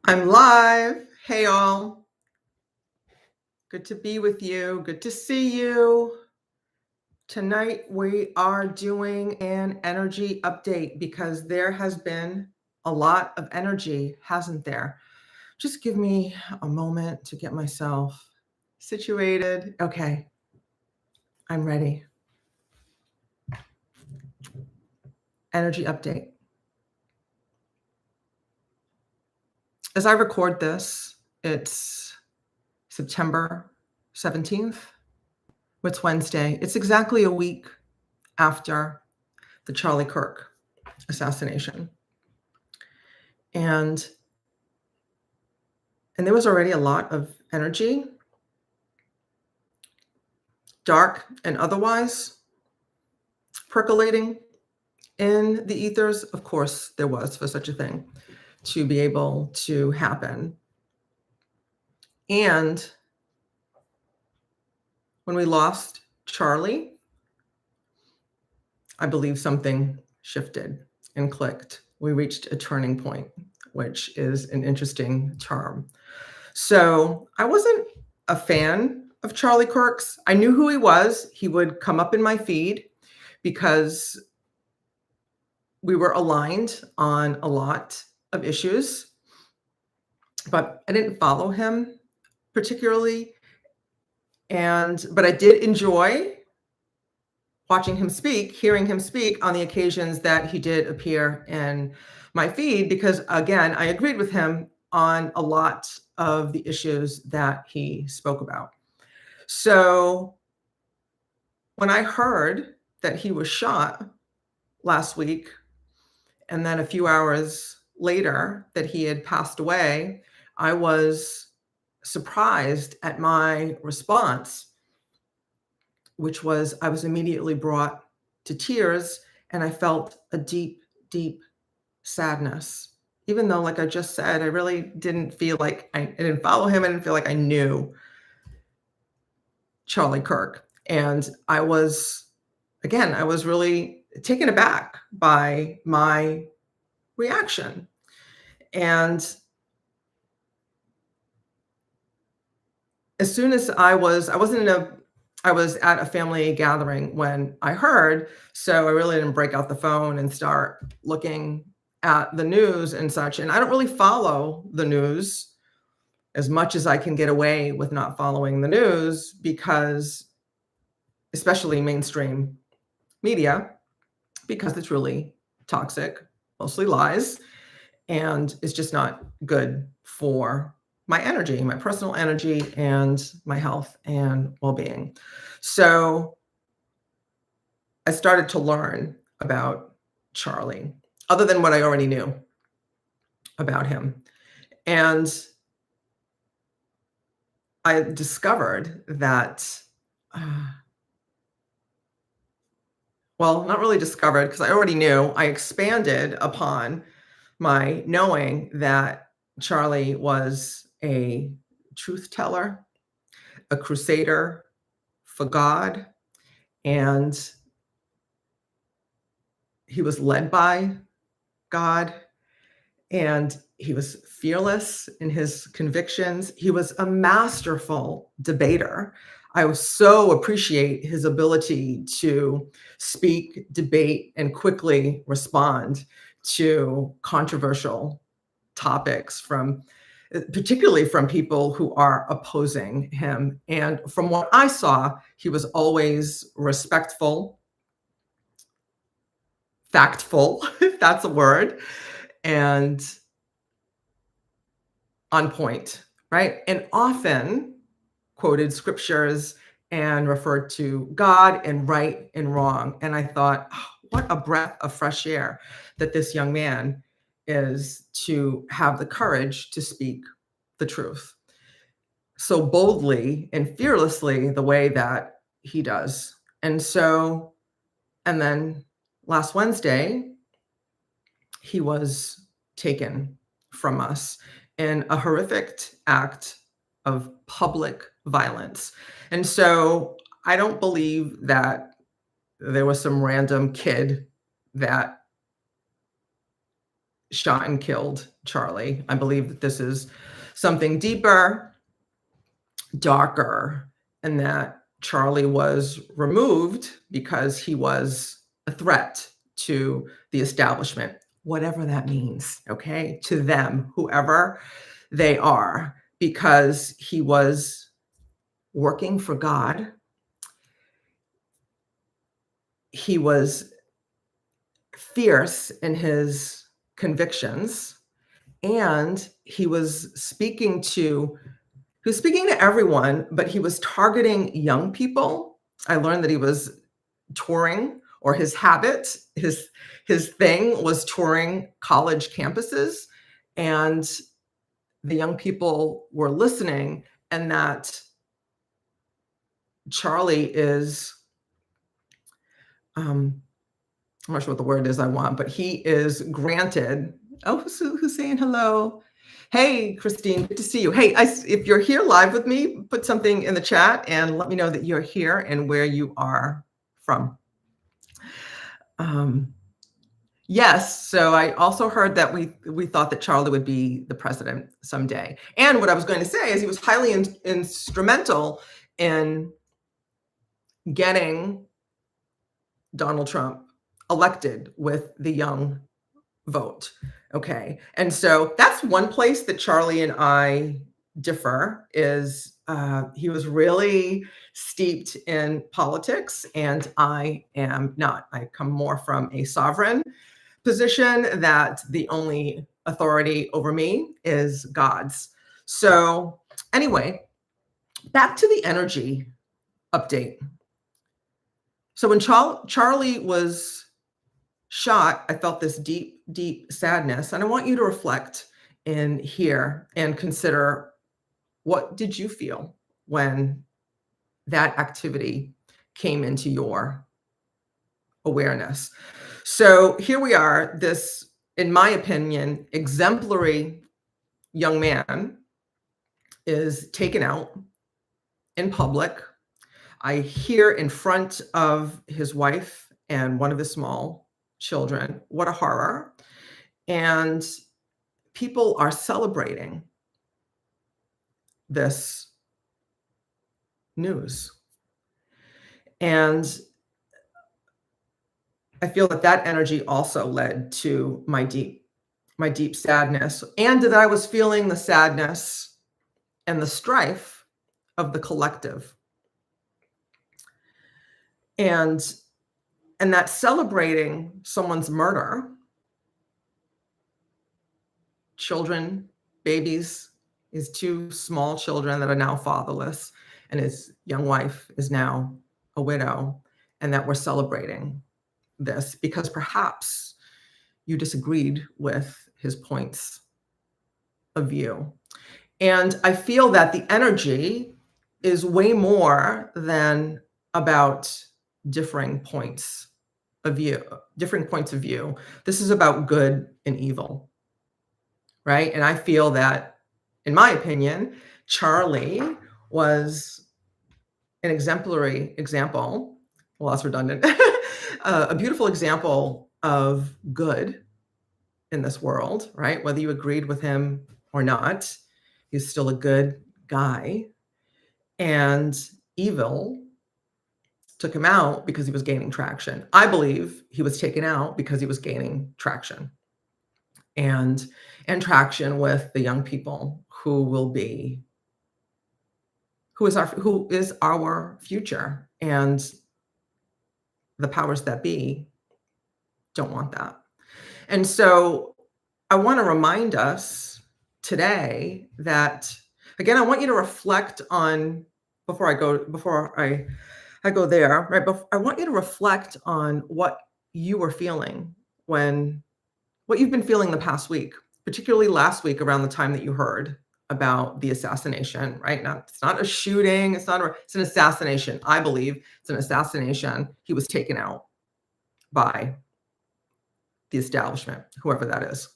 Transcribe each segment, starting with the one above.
I'm live. Hey, all. Good to be with you. Good to see you. Tonight, we are doing an energy update because there has been a lot of energy, hasn't there? Just give me a moment to get myself situated. Okay, I'm ready. Energy update. As I record this, it's September 17th. It's Wednesday. It's exactly a week after the Charlie Kirk assassination. And there was already a lot of energy, dark and otherwise, percolating in the ethers. Of course, there was for such a thing to be able to happen. And when we lost Charlie, I believe something shifted and clicked. We reached a turning point, which is an interesting term. So I wasn't a fan of Charlie Kirk's. I knew who he was. He would come up in my feed because we were aligned on a lot of issues, but I didn't follow him particularly. But I did enjoy watching him speak, hearing him speak on the occasions that he did appear in my feed, because again, I agreed with him on a lot of the issues that he spoke about. So when I heard that he was shot last week, and then a few hours later that he had passed away, I was surprised at my response, which was I was immediately brought to tears, and I felt a deep, deep sadness. Even though, like I just said, I really didn't feel like I didn't follow him. I didn't feel like I knew Charlie Kirk. And I was really taken aback by my reaction. And as soon as I was at a family gathering when I heard, so I really didn't break out the phone and start looking at the news and such. And I don't really follow the news as much as I can get away with not following the news, because especially mainstream media, because it's really toxic, mostly lies, and it's just not good for my energy, my personal energy, and my health and well-being. So I started to learn about Charlie, other than what I already knew about him. And I discovered that, well, not really discovered, because I already knew. I expanded upon my knowing that Charlie was a truth teller, a crusader for God, and he was led by God, and he was fearless in his convictions. He was a masterful debater. I so appreciate his ability to speak, debate, and quickly respond to controversial topics, particularly from people who are opposing him. And from what I saw, he was always respectful, factful, if that's a word, and on point, right? And often quoted scriptures and referred to God and right and wrong. And I thought, oh, what a breath of fresh air that this young man is, to have the courage to speak the truth so boldly and fearlessly the way that he does. And then last Wednesday, he was taken from us in a horrific act of public violence. And so I don't believe that there was some random kid that shot and killed Charlie. I believe that this is something deeper, darker, and that Charlie was removed because he was a threat to the establishment, whatever that means, okay, to them, whoever they are, because he was working for God. He was fierce in his convictions, and he was speaking to everyone, but he was targeting young people. I learned that he was touring, or his habit, his thing was touring college campuses, and the young people were listening, and that Charlie is, I'm not sure what the word is I want, but he is granted. Oh, who's saying hello? Hey, Christine, good to see you. Hey, if you're here live with me, put something in the chat and let me know that you're here and where you are from. Yes, so I also heard that we thought that Charlie would be the president someday. And what I was going to say is he was highly instrumental in getting Donald Trump elected with the young vote. Okay. And so that's one place that Charlie and I differ is he was really steeped in politics, and I am not. I come more from a sovereign position that the only authority over me is God's. So anyway, back to the energy update. So when Charlie was shot, I felt this deep, deep sadness. And I want you to reflect in here and consider, what did you feel when that activity came into your awareness? So here we are, this, in my opinion, exemplary young man is taken out in public. I hear in front of his wife and one of his small children. What a horror. And people are celebrating this news. And I feel that that energy also led to my deep sadness, and that I was feeling the sadness and the strife of the collective. And that celebrating someone's murder, children, babies, his two small children that are now fatherless, and his young wife is now a widow, and that we're celebrating this because perhaps you disagreed with his points of view. And I feel that the energy is way more than about differing points of view. This is about good and evil, right? And I feel that, in my opinion, Charlie was an exemplary example. Well, that's redundant. A beautiful example of good in this world, right? Whether you agreed with him or not, he's still a good guy. And evil took him out because he was gaining traction. I believe he was taken out because he was gaining traction and traction with the young people who is our future. And the powers that be don't want that. And so I want to remind us today that, again, I want you to reflect on, before I go there, right? I want you to reflect on what you were feeling what you've been feeling the past week, particularly last week around the time that you heard about the assassination, right? Now, it's not a shooting. It's an assassination. I believe it's an assassination. He was taken out by the establishment, whoever that is,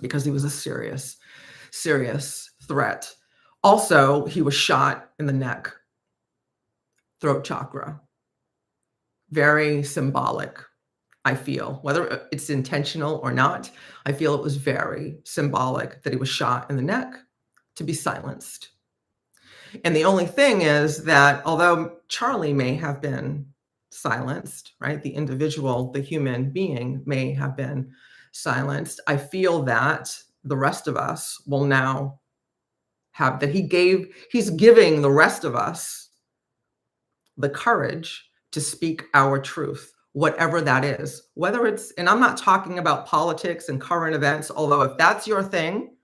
because he was a serious, serious threat. Also, he was shot in the neck, throat chakra. Very symbolic I feel. Whether it's intentional or not, I feel it was very symbolic that he was shot in the neck to be silenced. And the only thing is that although Charlie may have been silenced, right? The individual, the human being may have been silenced. I feel that the rest of us will now have that he's giving the rest of us the courage to speak our truth, whatever that is. Whether it's, and I'm not talking about politics and current events, although if that's your thing,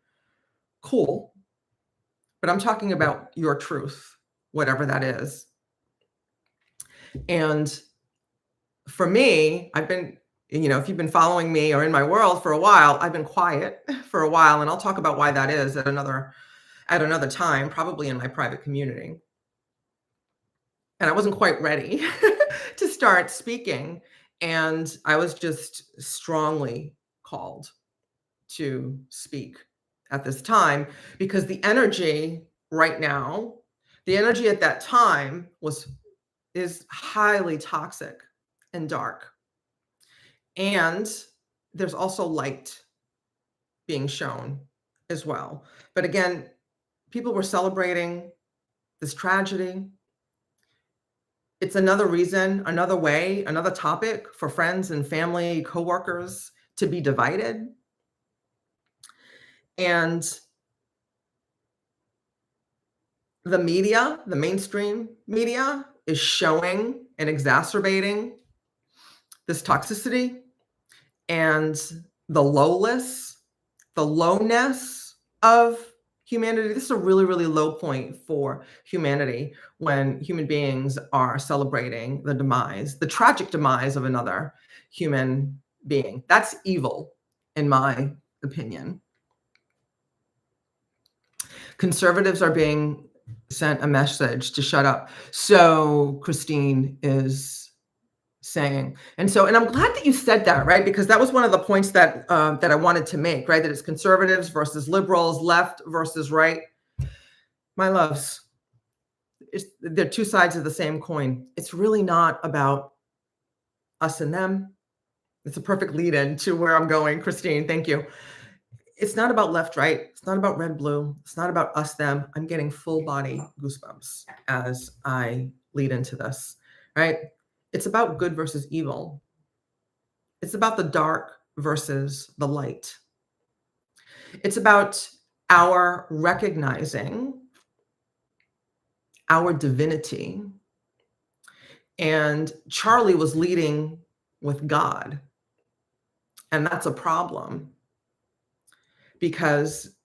cool. But I'm talking about your truth, whatever that is. And for me, I've been, if you've been following me or in my world for a while, I've been quiet for a while, and I'll talk about why that is at another time, probably in my private community. And I wasn't quite ready to start speaking, and I was just strongly called to speak at this time because the energy right now, the energy at that time is highly toxic and dark. And there's also light being shown as well. But again, people were celebrating this tragedy. It's another reason, another way, another topic for friends and family, coworkers to be divided. And the media, the mainstream media, is showing and exacerbating this toxicity and the lowness of humanity. This is a really, really low point for humanity when human beings are celebrating the tragic demise of another human being. That's evil, in my opinion. Conservatives are being sent a message to shut up. So Christine is saying, and I'm glad that you said that, right? Because that was one of the points that I wanted to make, right? That it's conservatives versus liberals, left versus right. My loves, they're two sides of the same coin. It's really not about us and them. It's a perfect lead-in to where I'm going, Christine. Thank you. It's not about left, right. It's not about red, blue. It's not about us, them. I'm getting full body goosebumps as I lead into this, right? It's about good versus evil. It's about the dark versus the light. It's about our recognizing our divinity. And Charlie was leading with God. And that's a problem because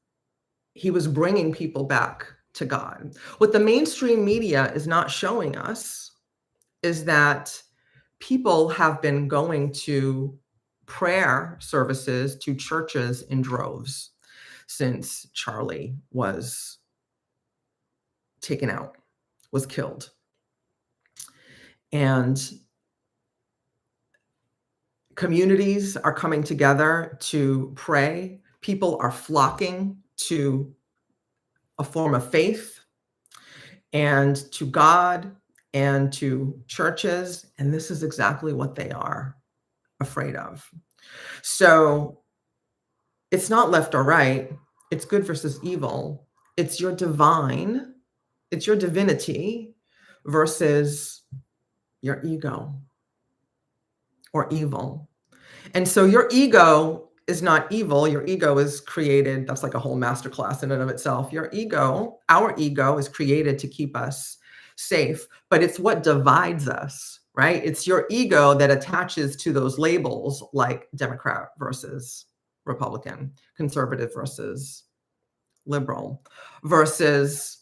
he was bringing people back to God. What the mainstream media is not showing us is that people have been going to prayer services, to churches in droves since Charlie was taken out, was killed. And communities are coming together to pray. People are flocking to a form of faith and to God and to churches. And this is exactly what they are afraid of. So it's not left or right. It's good versus evil. It's your divinity versus your ego or evil. And so your ego is not evil. Your ego is created. That's like a whole masterclass in and of itself. Our ego is created to keep us safe, but it's what divides us, right? It's your ego that attaches to those labels like Democrat versus Republican, conservative versus liberal, versus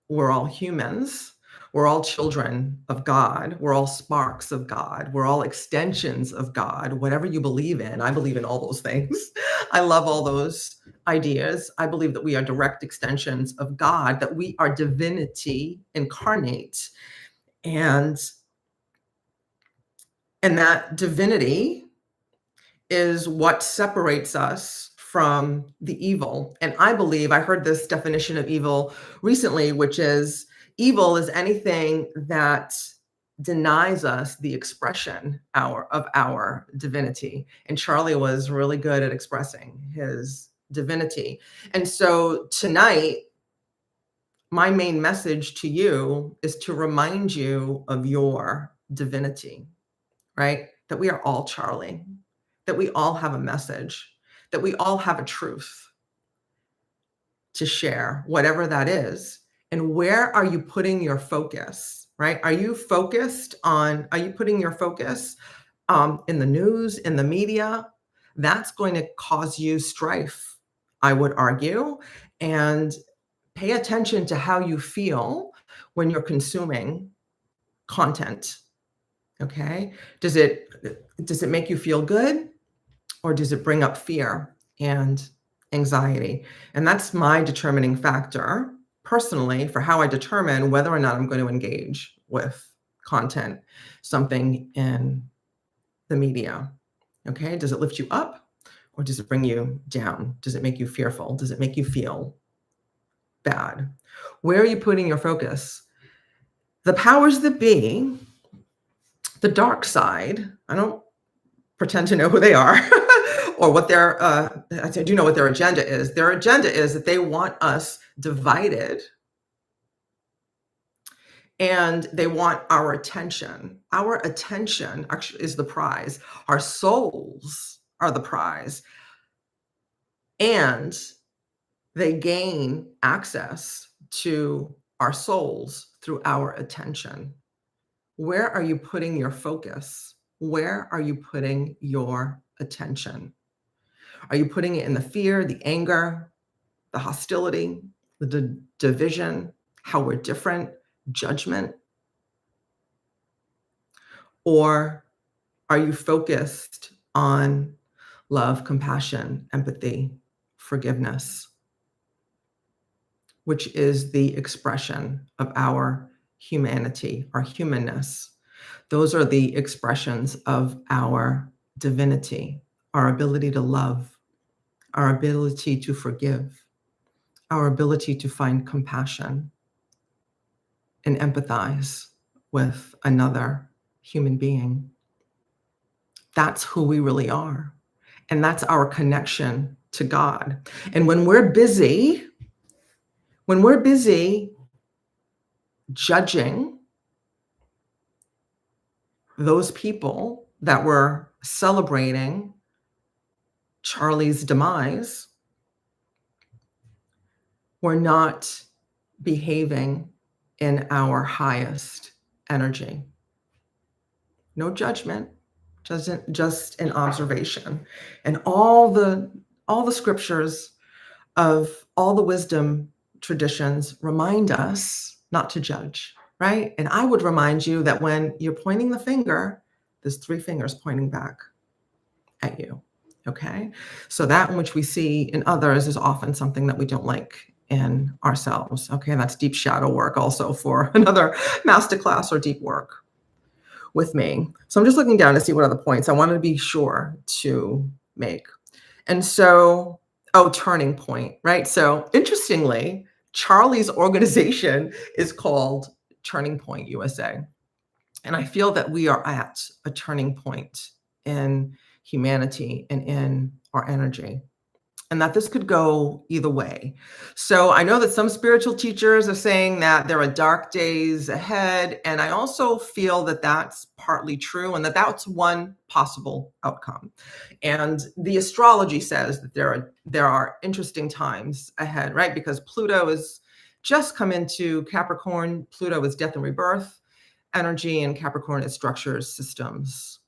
we're all humans. We're all children of God. We're all sparks of God. We're all extensions of God, whatever you believe in. I believe in all those things. I love all those ideas. I believe that we are direct extensions of God, that we are divinity incarnate. And that divinity is what separates us from the evil. And I believe, I heard this definition of evil recently, which is evil is anything that denies us the expression of our divinity. And Charlie was really good at expressing his divinity. And so tonight, my main message to you is to remind you of your divinity, right? That we are all Charlie, that we all have a message, that we all have a truth to share, whatever that is. And where are you putting your focus, right? Are you putting your focus in the news, in the media? That's going to cause you strife, I would argue. And pay attention to how you feel when you're consuming content. Okay? Does it make you feel good, or does it bring up fear and anxiety? And that's my determining factor personally for how I determine whether or not I'm going to engage with content, something in the media. Okay? Does it lift you up, or does it bring you down? Does it make you fearful? Does it make you feel bad? Where are you putting your focus? The powers that be, the dark side, I don't pretend to know who they are or what their, I do know what their agenda is. Their agenda is that they want us divided, and they want our attention. Our attention actually is the prize. Our souls are the prize. And they gain access to our souls through our attention. Where are you putting your focus? Where are you putting your attention? Are you putting it in the fear, the anger, the hostility, the division, how we're different, judgment? Or are you focused on love, compassion, empathy, forgiveness, which is the expression of our humanity, our humanness? Those are the expressions of our divinity, our ability to love, our ability to forgive, our ability to find compassion and empathize with another human being. That's who we really are. And that's our connection to God. And when we're busy judging those people that were celebrating Charlie's demise, we're not behaving in our highest energy. No judgment, just an observation. And all the scriptures of all the wisdom traditions remind us not to judge, right? And I would remind you that when you're pointing the finger, there's 3 fingers pointing back at you, okay? So that which we see in others is often something that we don't like in ourselves, okay? That's deep shadow work also for another masterclass or deep work with me. So I'm just looking down to see what other points I wanted to be sure to make. And so, turning point, right? So interestingly, Charlie's organization is called Turning Point USA. And I feel that we are at a turning point in humanity and in our energy, and that this could go either way. So I know that some spiritual teachers are saying that there are dark days ahead, and I also feel that that's partly true, and that that's one possible outcome. And the astrology says that there are interesting times ahead, right? Because Pluto has just come into Capricorn. Pluto is death and rebirth energy, and Capricorn is structures, systems,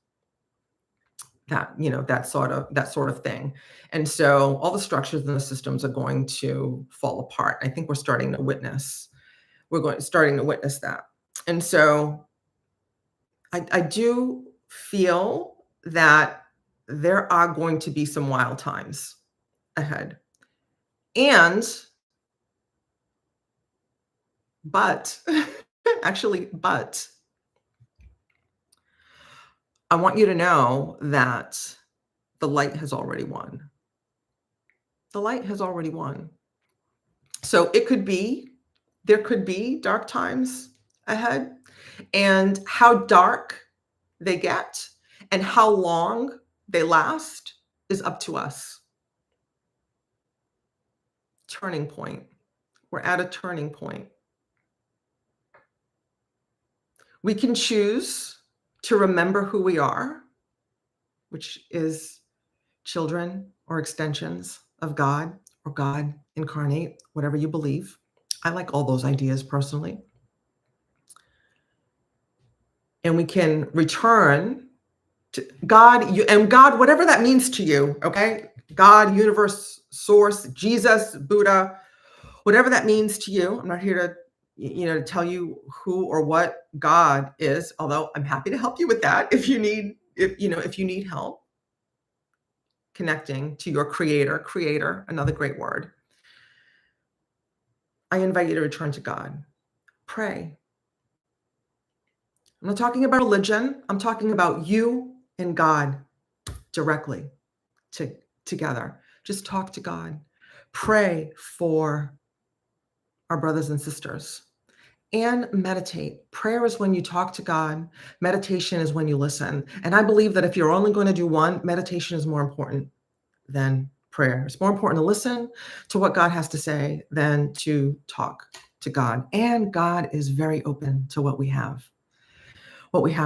that sort of thing. And so all the structures and the systems are going to fall apart. I think we're starting to witness that. And so I do feel that there are going to be some wild times ahead. But I want you to know that the light has already won. The light has already won. So there could be dark times ahead. And how dark they get and how long they last is up to us. Turning point. We're at a turning point. We can choose to remember who we are, which is children or extensions of God or God incarnate, whatever you believe. I like all those ideas personally. And we can return to God, and God, whatever that means to you, okay? God, universe, source, Jesus, Buddha, whatever that means to you. I'm not here to tell you who or what God is, although I'm happy to help you with that if you need help connecting to your creator, another great word. I invite you to return to God. Pray. I'm not talking about religion. I'm talking about you and God directly together. Just talk to God. Pray for our brothers and sisters. And meditate. Prayer is when you talk to God. Meditation is when you listen. And I believe that if you're only going to do one, meditation is more important than prayer. It's more important to listen to what God has to say than to talk to God. And God is very open to what we have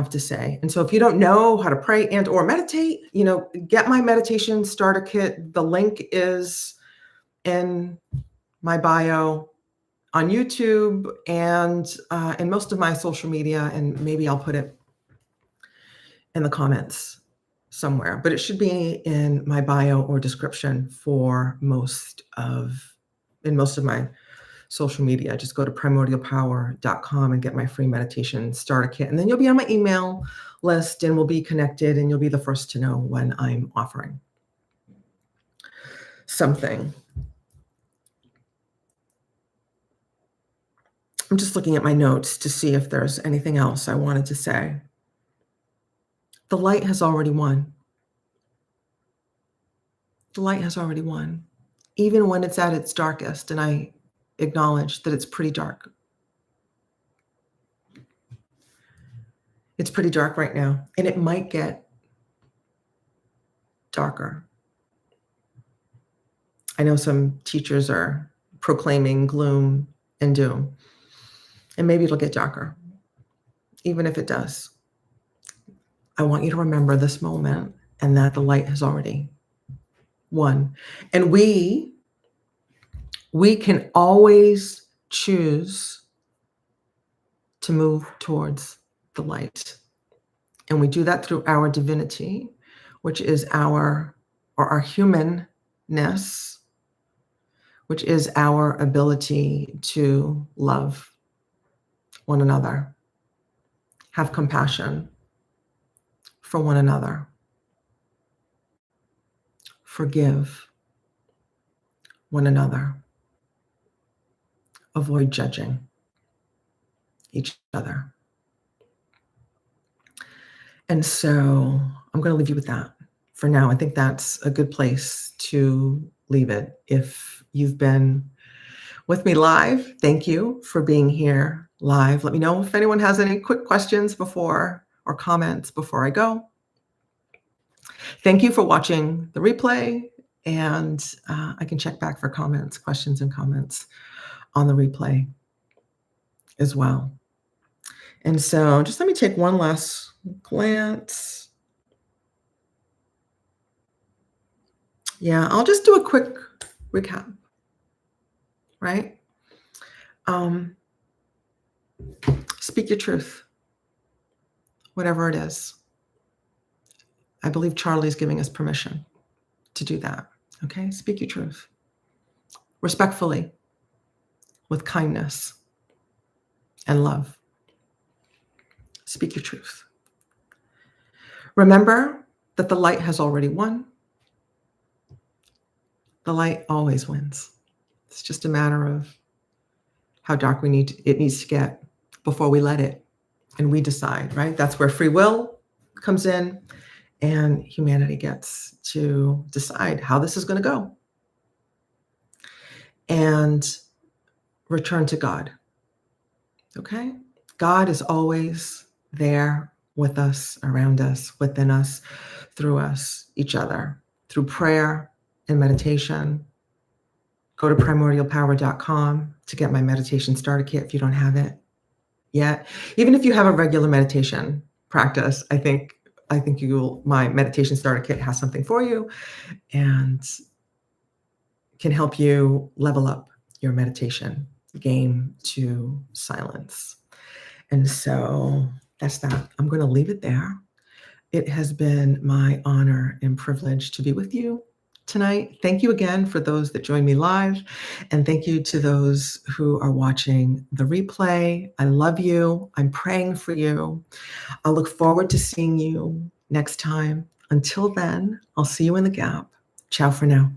to say. And so if you don't know how to pray and or meditate, get my meditation starter kit. The link is in my bio on YouTube and in most of my social media, and maybe I'll put it in the comments somewhere, but it should be in my bio or description for most of my social media. Just go to primordialpower.com and get my free meditation starter kit. And then you'll be on my email list and we'll be connected and you'll be the first to know when I'm offering something. I'm just looking at my notes to see if there's anything else I wanted to say. The light has already won. The light has already won. Even when it's at its darkest, and I acknowledge that it's pretty dark. It's pretty dark right now, and it might get darker. I know some teachers are proclaiming gloom and doom, and maybe it'll get darker. Even if it does, I want you to remember this moment and that the light has already won. And we can always choose to move towards the light. And we do that through our divinity, which is our humanness, which is our ability to love one another, have compassion for one another, forgive one another, avoid judging each other. And so I'm going to leave you with that for now. I think that's a good place to leave it. If you've been with me live, thank you for being here live. Let me know if anyone has any quick questions or comments before I go. Thank you for watching the replay, and I can check back for questions and comments on the replay as well. And so just let me take one last glance. Yeah, I'll just do a quick recap, right? Speak your truth, whatever it is. I believe Charlie's giving us permission to do that, okay? Speak your truth, respectfully, with kindness and love. Speak your truth. Remember that the light has already won. The light always wins. It's just a matter of how dark it needs to get before we let it and we decide, right? That's where free will comes in and humanity gets to decide how this is going to go and return to God. Okay? God is always there with us, around us, within us, through us, each other, through prayer and meditation. Go to primordialpower.com to get my meditation starter kit if you don't have it yet. Even if you have a regular meditation practice, I think my meditation starter kit has something for you and can help you level up your meditation game to silence. And so that's that. I'm going to leave it there. It has been my honor and privilege to be with you tonight. Thank you again for those that joined me live, and thank you to those who are watching the replay. I love you. I'm praying for you. I look forward to seeing you next time. Until then, I'll see you in the gap. Ciao for now.